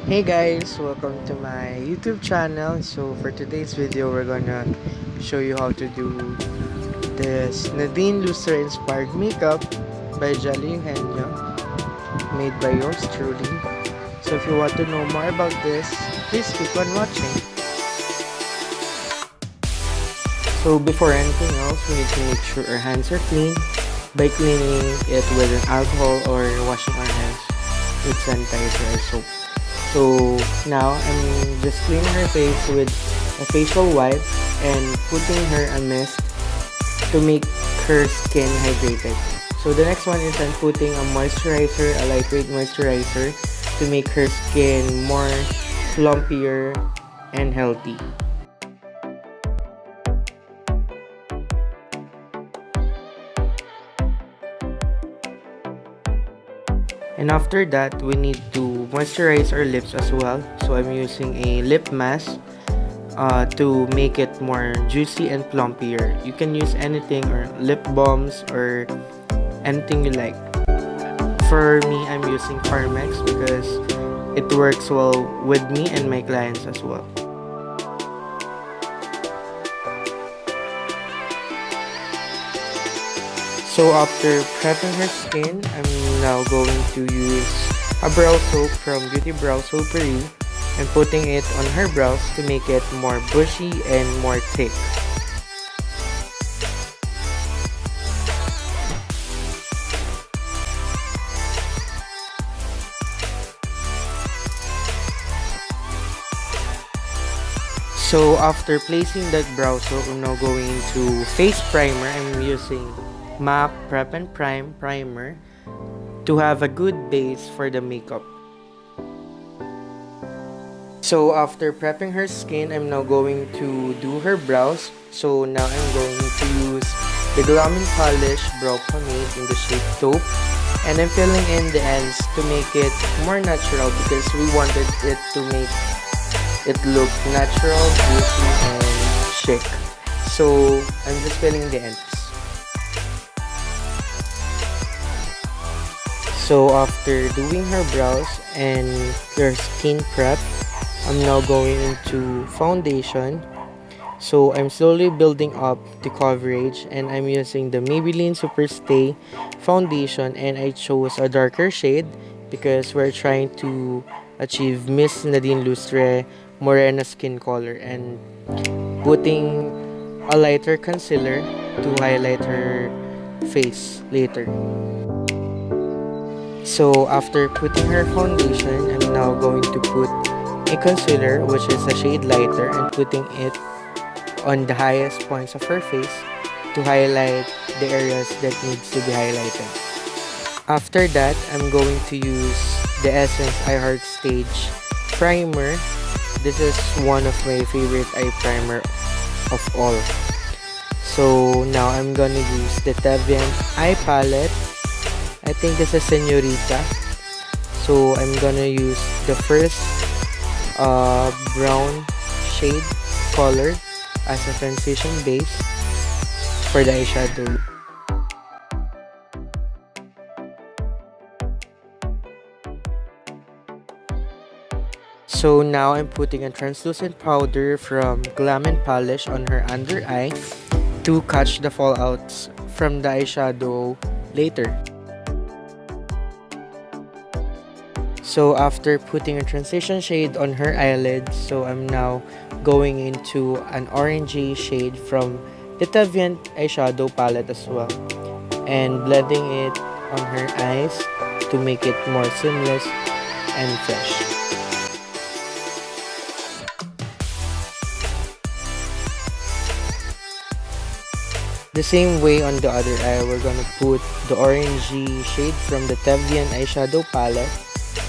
Hey guys, welcome to my YouTube channel. So for today's video, we're gonna show you how to do this Nadine Lustre inspired makeup by Jolly Eugenio, made by yours truly. So if you want to know more about this, please keep on watching. So before anything else, we need to make sure our hands are clean by cleaning it with an alcohol or washing our hands with sanitizer or soap. So now I'm just cleaning her face with a facial wipe and putting her a mist to make her skin hydrated. So the next one is I'm putting a moisturizer, a lightweight moisturizer to make her skin more plumpier and healthy. And after that, we need to moisturize our lips as well. So I'm using a lip mask to make it more juicy and plumpier. You can use anything or lip balms or anything you like. For me, I'm using Carmex because it works well with me and my clients as well. So after prepping her skin, I'm now going to use a brow soap from Beauty Brow Soapery and putting it on her brows to make it more bushy and more thick. So after placing that brow soap, I'm now going to face primer. I'm using MAC Prep and Prime primer to have a good base for the makeup. So after prepping her skin, I'm now going to do her brows. So now I'm going to use the Glam and Polish Brow Pomade in the shade Taupe. And I'm filling in the ends to make it more natural because we wanted it to make it look natural, beauty, and chic. So I'm just filling the ends. So after doing her brows and her skin prep, I'm now going into foundation. So I'm slowly building up the coverage and I'm using the Maybelline Superstay foundation, and I chose a darker shade because we're trying to achieve Miss Nadine Lustre Morena skin color, and putting a lighter concealer to highlight her face later. So after putting her foundation, I'm now going to put a concealer which is a shade lighter and putting it on the highest points of her face to highlight the areas that needs to be highlighted. After that, I'm going to use the Essence I Heart Stage primer. This is one of my favorite eye primer of all. So now I'm gonna use the Tevian eye palette. I think this is Senorita. So I'm gonna use the first brown shade color as a transition base for the eyeshadow. So now I'm putting a translucent powder from Glam and Polish on her under eye to catch the fallouts from the eyeshadow later. So after putting a transition shade on her eyelids, so I'm now going into an orangey shade from the Tevian eyeshadow palette as well, and blending it on her eyes to make it more seamless and fresh. The same way on the other eye, we're gonna put the orangey shade from the Tevian eyeshadow palette,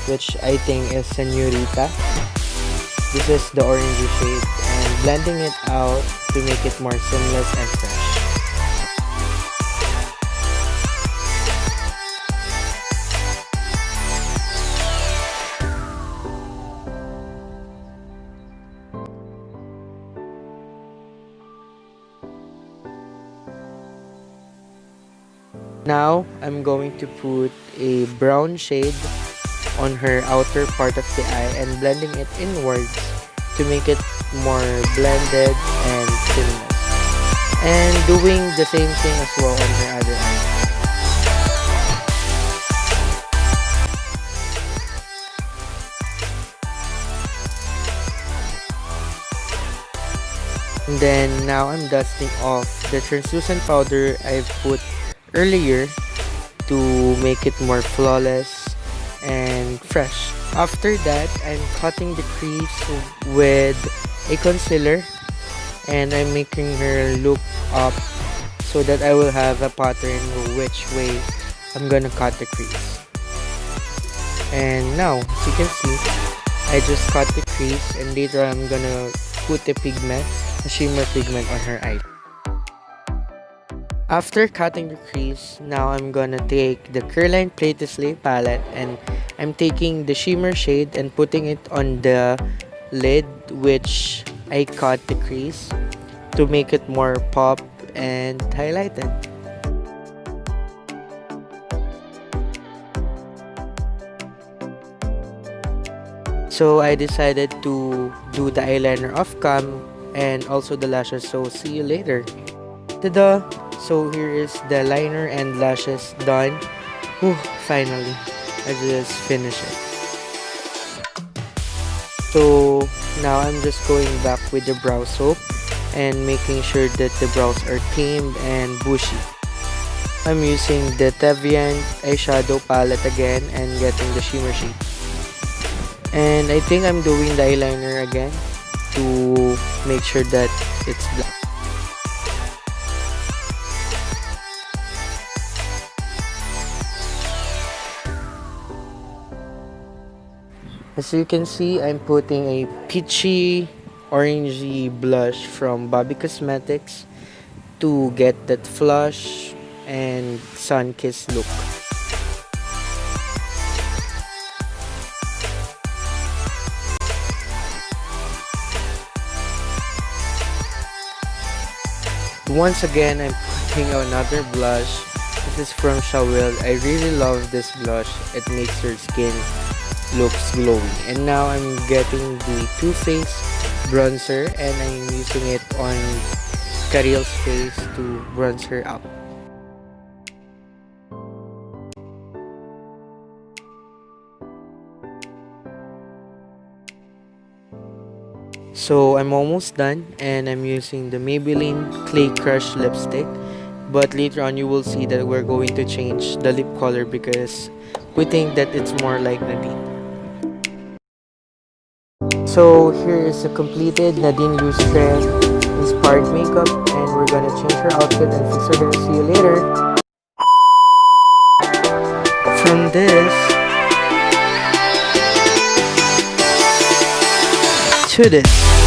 which I think is Senorita. This is the orangey shade, and blending it out to make it more seamless and fresh. Now I'm going to put a brown shade on her outer part of the eye and blending it inwards to make it more blended and seamless. And doing the same thing as well on her other eye. And then now I'm dusting off the translucent powder I put earlier to make it more flawless and fresh. After that, I'm cutting the crease with a concealer and I'm making her look up so that I will have a pattern which way I'm gonna cut the crease. And now, as you can see, I just cut the crease and later I'm gonna put a pigment, a shimmer pigment on her eye. After cutting the crease, now I'm gonna take the Curline Play to Slay palette and I'm taking the shimmer shade and putting it on the lid which I cut the crease to make it more pop and highlighted. So I decided to do the eyeliner off cam and also the lashes, so see you later. Tada! So here is the liner and lashes done. Whew, finally, I just finished it. So now I'm just going back with the brow soap and making sure that the brows are tamed and bushy. I'm using the Tevian eyeshadow palette again and getting the shimmer shade. And I think I'm doing the eyeliner again to make sure that it's black. As you can see, I'm putting a peachy orangey blush from Bobby Cosmetics to get that flush and sun-kissed look. Once again, I'm putting another blush. This is from Shawil. I really love this blush. It makes your skin looks glowy. And now I'm getting the Too Faced bronzer and I'm using it on Karil's face to bronze her up. So I'm almost done and I'm using the Maybelline Clay Crush lipstick, but later on you will see that we're going to change the lip color because we think that it's more like Nadine. So here is the completed Nadine Lustre inspired makeup and we're gonna change her outfit and fix her hair. See you later. From this to this.